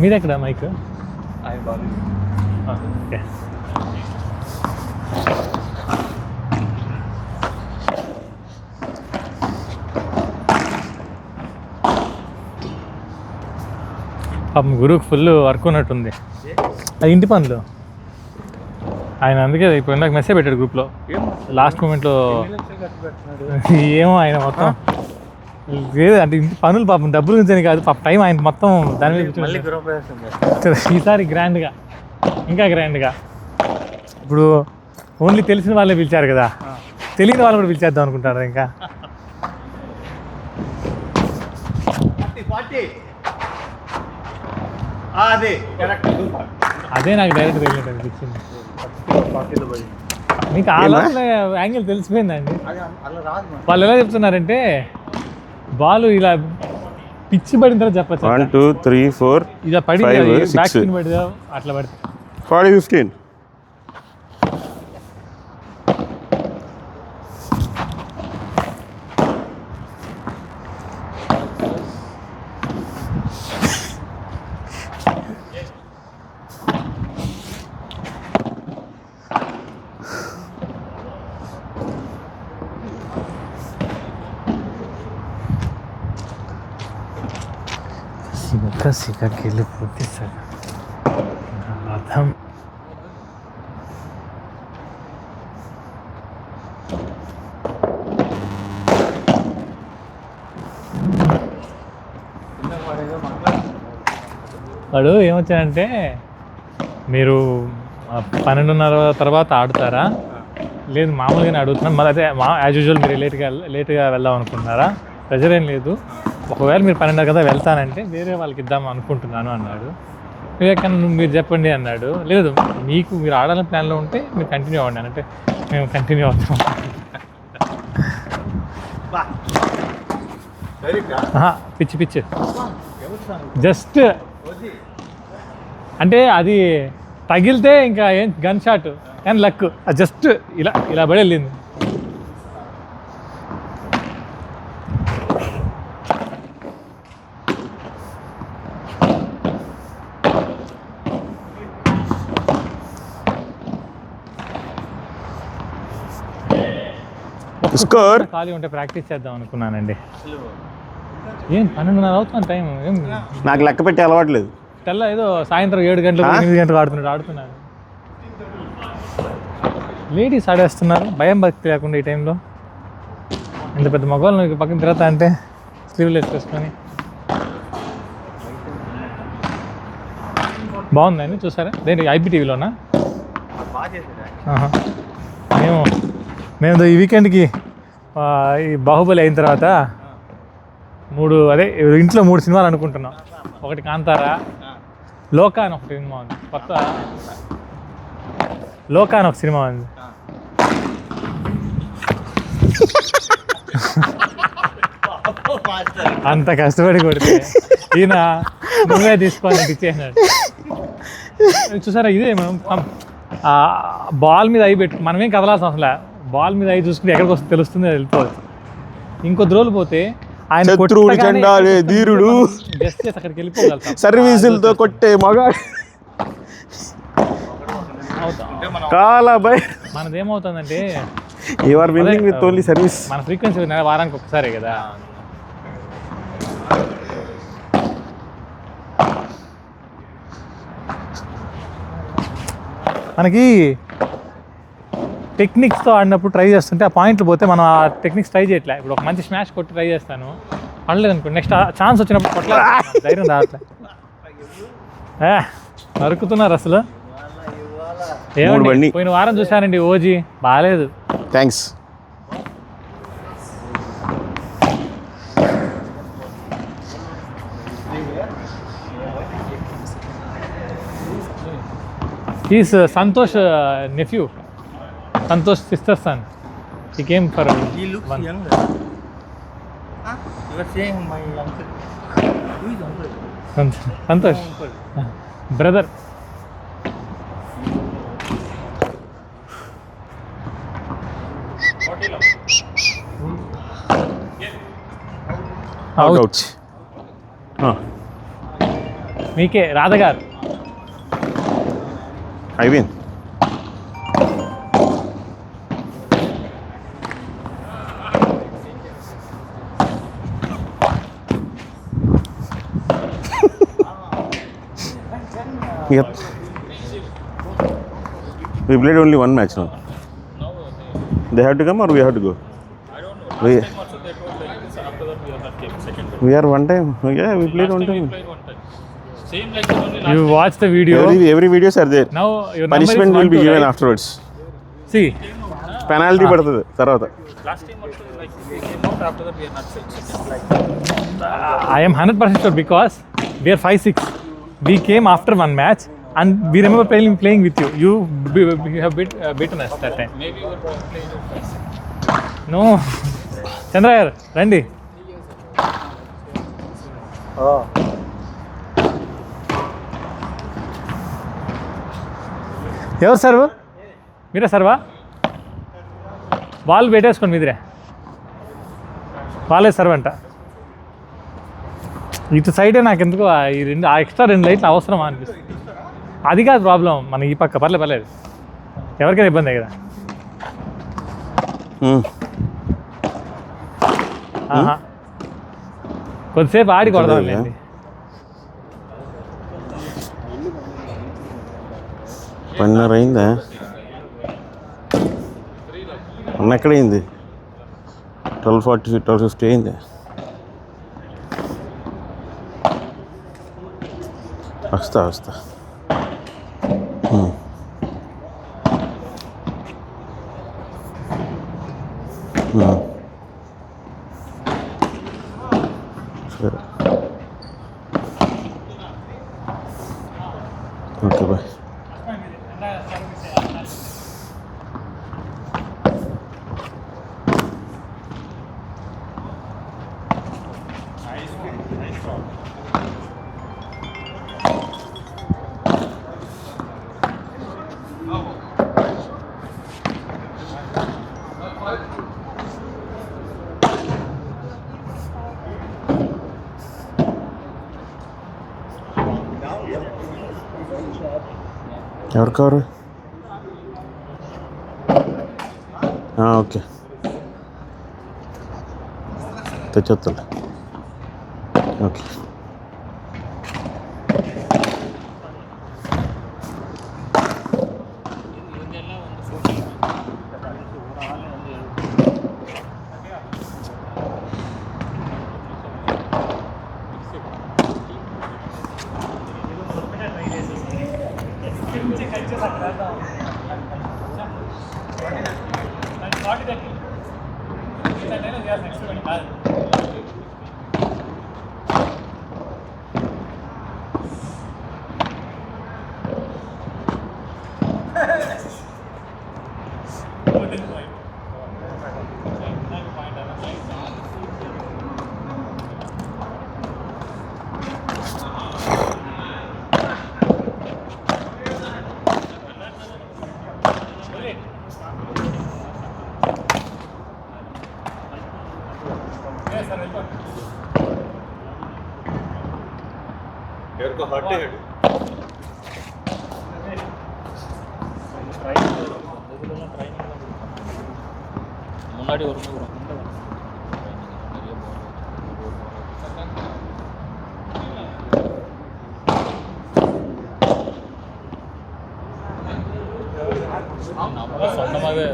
మీదెక్కడ mic? Okay. పాపం గురువుకి full work ఉన్నట్టుంది. అది ఇంటి పనులు ఆయన, అందుకే ఇప్పుడు నాకు మెసేజ్ పెట్టాడు గ్రూప్లో లాస్ట్ మూమెంట్లో. ఏమో ఆయన మొత్తం లేదు అంటే ఇంటి పనులు పాపం డబ్బులు గురించి కాదు, పాపం టైం ఆయన మొత్తం దాని మీద. ఈసారి గ్రాండ్గా, ఇంకా గ్రాండ్గా. ఇప్పుడు ఓన్లీ తెలిసిన వాళ్ళే పిలిచారు కదా, తెలియని వాళ్ళు కూడా పిలిచేద్దాం అనుకుంటారు ఇంకా. అదే నాకు డైరెక్ట్ తెలియదు అనిపించింది. మీకు ఆ లోపల యాంగిల్ తెలిసిపోయిందండి. వాళ్ళు ఎలా చెప్తున్నారంటే బాల్ ఇలా పిచ్చి పడిన తర్వాత చెప్పచ్చు. 1 2 3 4 ఇలా పడి 5 6 బ్యాక్ స్పిన్ పడి అట్లా పడితే 40 15. సిగకి వెళ్ళిపోతే సార్ అర్థం. వాడు ఏమొచ్చాడంటే, మీరు 12:30 తర్వాత ఆడుతారా, లేదు మామూలుగానే అడుగుతున్నాను, మళ్ళీ అదే యాజ్ యూజువల్ మీరు లేట్గా వెళ్దాం అనుకుంటున్నారా, ప్రెజర్ ఏం లేదు, ఒకవేళ మీరు 12:30 కదా వెళ్తానంటే వేరే వాళ్ళకి ఇద్దాం అనుకుంటున్నాను అన్నాడు. వివేకానంద మీరు చెప్పండి అన్నాడు. లేదు మీకు మీరు ఆడాలని ప్లాన్లో ఉంటే మీరు కంటిన్యూ అవ్వండి అంటే మేము కంటిన్యూ అవుతాం. పిచ్చి పిచ్చి జస్ట్ అంటే అది తగిలితే ఇంకా ఏం గన్ షాట్ కానీ లక్ జస్ట్ ఇలా ఇలా పడి వెళ్ళింది. స్కోర్ ఖాళీ ఉంటే ప్రాక్టీస్ చేద్దాం అనుకున్నానండి. ఏం 12:30 అవుతుంది టైం, ఏం నాకు లెక్క పెట్టి అలవాట్లేదు. తెల్ల ఏదో సాయంత్రం 7 గంటలకు 8 గంటలకు ఆడుతున్నాను. లేడీస్ ఆడేస్తున్నారు భయం భక్తి లేకుండా ఈ టైంలో. ఇంత పెద్ద మగవాళ్ళు పక్కన తిరగతా అంటే స్లీవ్లెస్ వేసుకొని బాగుందండి. చూసారా దేని IPTVలోనా? మేము ఈ వీకెండ్కి ఈ బాహుబలి అయిన తర్వాత 3 సినిమాలు అనుకుంటున్నాం. ఒకటి కాంతారా, లోకా అని ఒక సినిమా ఉంది, కొత్త లోకా అని ఒక సినిమా ఉంది. అంత కష్టపడి కొడితే ఈయన నువ్వే తీసుకోవాలని ఇచ్చేసినాడు. చూసారా ఇదే మనం బాల్ మీద అయి పెట్టు, మనమేం కదలాల్సిన అవసరం లే, బాల్ మీద అయి చూసుకుంటే ఎక్కడికి వస్తుంది తెలుస్తుంది, అది వెళ్ళిపోవచ్చు. ఇంకొద్ది రోజులు పోతే ఆయన శత్రువుని చెండాలే ధీరుడు, జస్ట్ అక్కడికి వెళ్ళిపోగలుగుతాం. సర్వీసులతో కొట్టే మగాడు మనదేమవుతుందంటే you are winning with only service. మన ఫ్రీక్వెన్సీ వారానికి ఒకసారి కదా. మనకి టెక్నిక్స్తో ఆడినప్పుడు ట్రై చేస్తుంటే ఆ పాయింట్లు పోతే మనం ఆ టెక్నిక్స్ ట్రై చేయట్లే. ఇప్పుడు ఒక మంచి స్మాష్ కొట్టి ట్రై చేస్తాను, పడలేదు అనుకోండి, నెక్స్ట్ ఛాన్స్ వచ్చినప్పుడు కొట్లా ధైర్యం రావట్లే. నరుకుతున్నారు అసలు. ఏమండి పోయిన వారం చూశానండి ఓజీ, బాగాలేదు. Thanks. He's Santosh nephew, Santosh sister's son. He came for. He looks one. younger. Huh? You were saying my uncle. Who is uncle? Santosh. Uncle. Brother. Out. మీకే రాధగారు. I win. Yep. We played only one match now. They have to come or we have to go? I don't know. We, Last time also they told like this. After that we have that game, second game. we are one time. Yeah, we played Last one time we time. played one time. Same like the only last You time. watch the video. Every videos are there. Now your number is Punishment will 1-2, be given right? afterwards. See, Penalty పడుతుంది తర్వాత. Last time also like we came out after that we are not second like. I am 100% sure because we are 5-6. We came after one match and we remember playing with you. You have beaten us that time. Maybe we were playing it. No. Chandra garu, రండి. ఎవరు serve? మీరే సర్వా? Ball పెట్టేసుకోండి మీదిరే. వాళ్ళే serve అంట. ఇటు సైడే నాకు ఎందుకు ఈ రెండు ఎక్స్ట్రా 2 లైట్లు అవసరమా అనిపిస్తుంది. అది కాదు ప్రాబ్లం, మన ఈ పక్క పర్లేదు ఎవరికైనా ఇబ్బంది కదా. ఆహా, కొద్దిసేపు ఆడి కొడదాంలేండి. పన్నర అయిందా? అన్న ఎక్కడైంది? 12:40 12:50 అయింది. వస్తా సరే ఓకే బాయ్. ఎవరు కారు? ఓకే తెచ్చొత్తాలే. ఓకే ఎవరికో హర్ట్ అయ్యాడు. முன்னாடி ஒரு நூறு நம்ம சொந்தமாகவே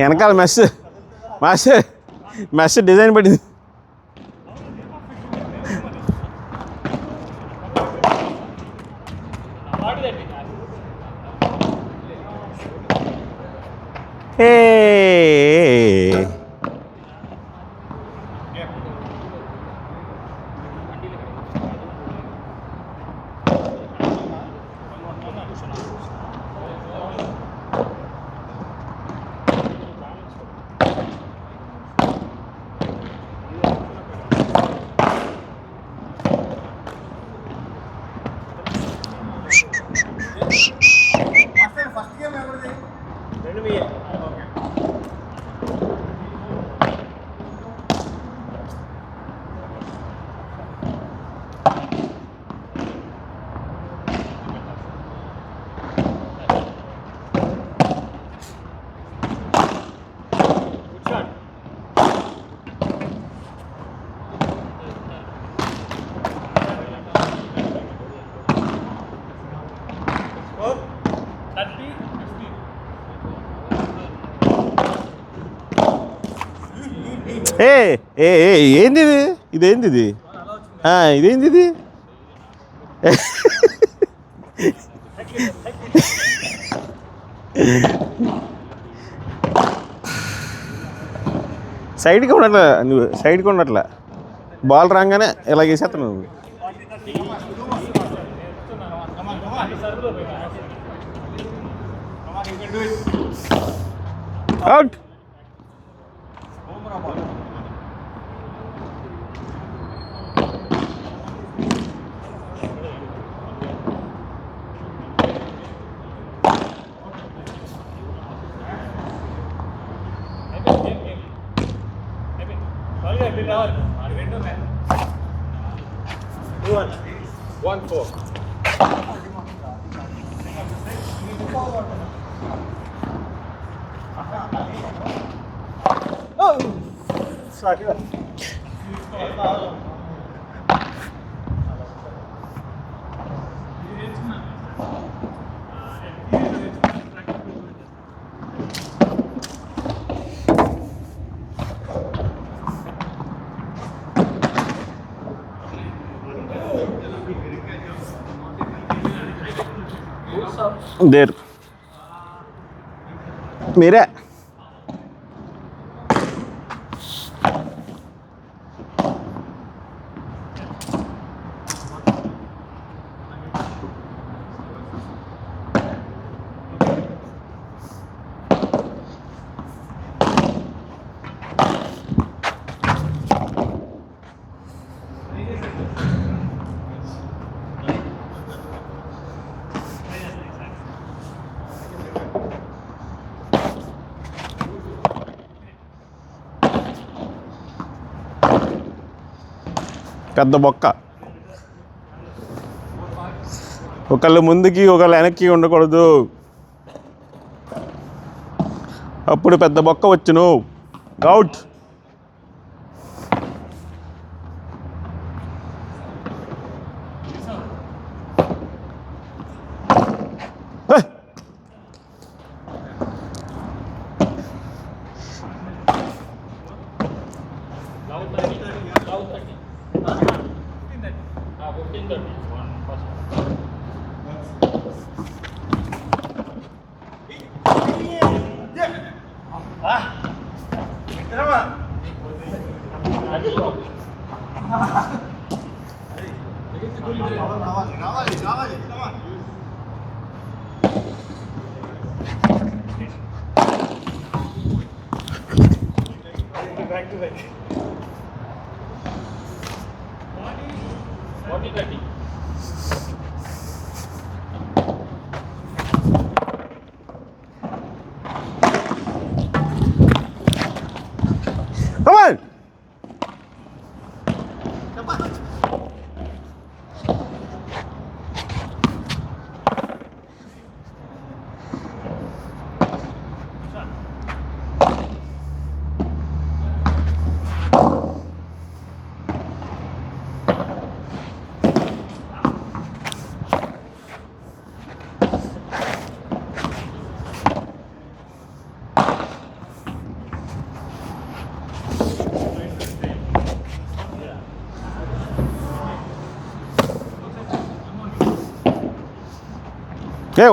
వెనకాల మెస్ మాస్టర్ మెస్ డిజైన్ పడింది. ఫస్ట్ గేమ్ ఎవరిది? 2 మీయే. ఓకే. ఏంది ఇది? ఇదేంది ఇది? ఇదేంది ఇది? సైడ్కి ఉండట్లా, నువ్వు సైడ్కి ఉండట్లా, బాల్ రాగానే ఇలా వేసేస్తాను నువ్వు. అవుట్. देर मेरा పెద్ద బొక్క, ఒకళ్ళు ముందుకి ఒకళ్ళు వెనక్కి ఉండకూడదు, అప్పుడు పెద్ద బొక్క వచ్చును. అవుట్. Come on.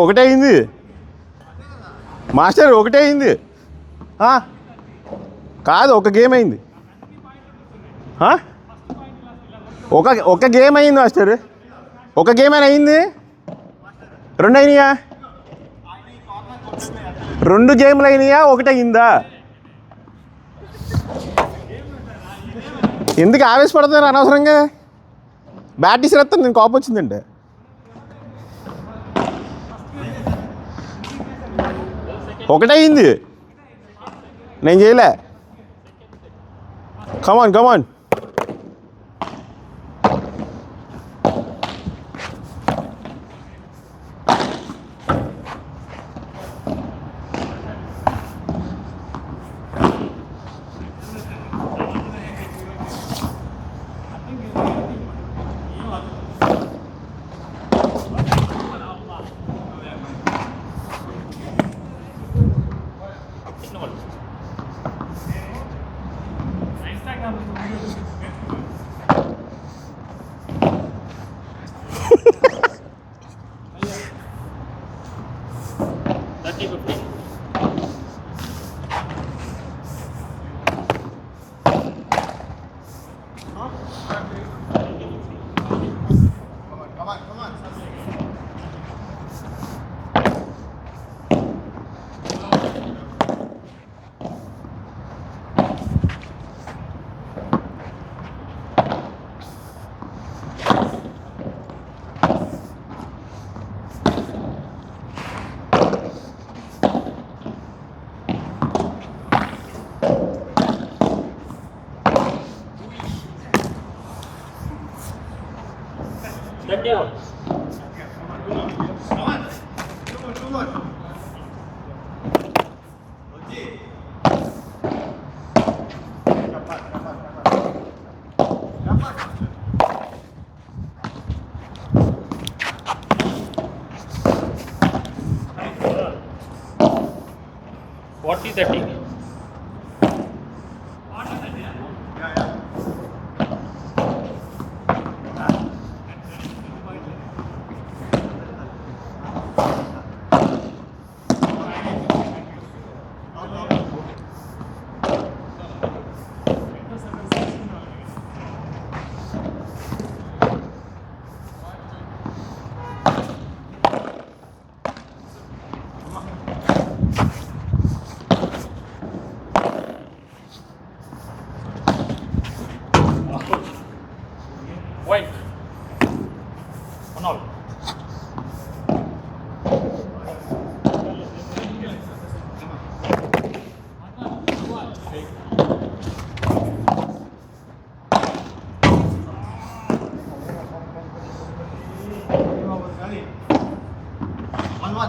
ఒకటే అయింది మాస్టర్, ఒకటే అయింది. కాదు, ఒక గేమ్ అయింది. ఒక గేమ్ అయింది మాస్టర్. ఒక గేమ్ అయినా అయింది. 2 అయినాయా? 2 గేమ్లు అయినాయా? ఒకటి అయిందా? ఎందుకు ఆవేశపడతారు అనవసరంగా? బ్యాట్ ఇసిరేస్తాను నేను, కోపం వచ్చిందంటే. ఒకటే అయింది, నేను చేయలే. కమాన్ కమాన్.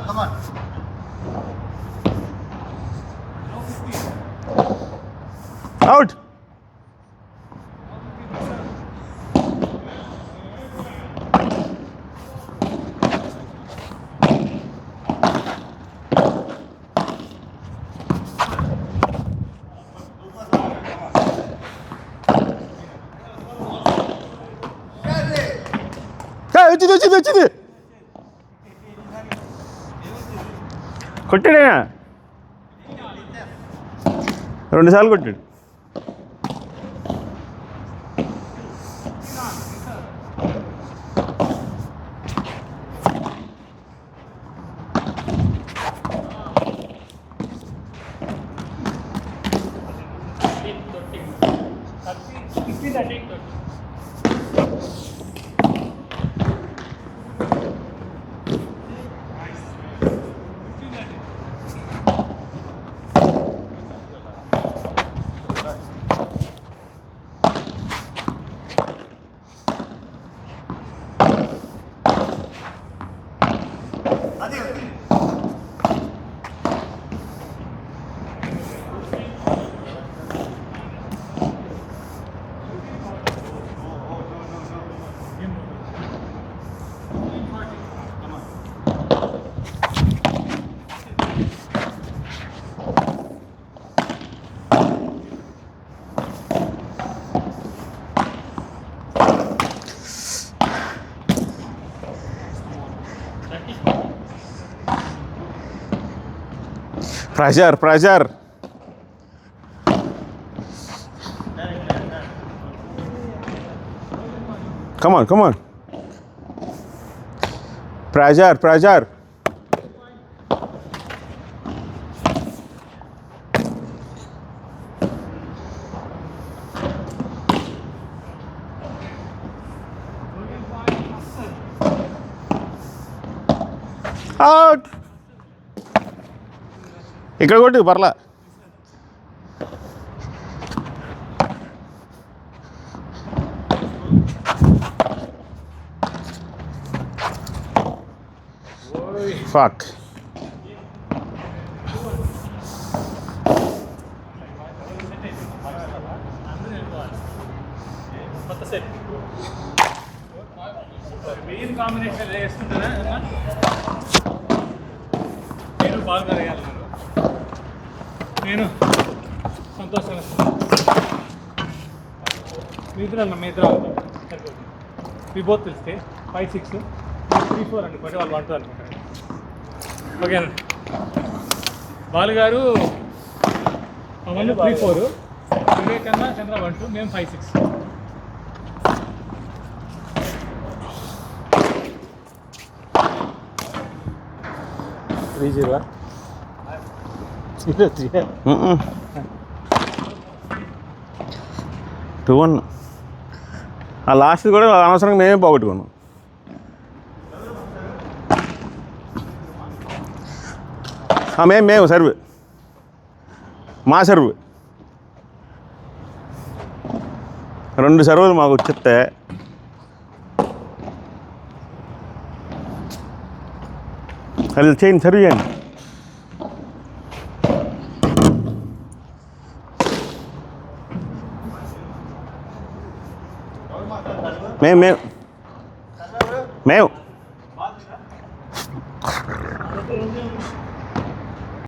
Come on. Out. వచ్చింది కొట్టాడైనా 2 సార్లు కొట్టాడు. ప్రెషర్ కమాన్ ప్రెషర్ అవుట్ ఇక్కడ కొట్టు పర్లా ఫక్ కొత్త సెట్ మెయిన్ కాంబినేషన్ వేసుకుంటారా నేను బాగా వేయాలన్నారు నేను సంతోషంగా మీ ఇద్దరు మీ బోత్ తెలిస్తే 5-6 3-4 అనుకోండి వాళ్ళు 1-2 అనుకుంటారు ఓకేనా బాలుగారు మమ్మల్ని 3-4 వివేకన్న చంద్ర 1-2 మేము 5-6 3-0 2-1 ఆ లాస్ట్ కూడా అనవసరంగా మేమే పోగొట్టుకున్నాం మేము సర్వ్ మా సర్వ్ 2 సర్వులు మాకు చెప్తే అది చేయండి సర్వ్ చేయండి మేము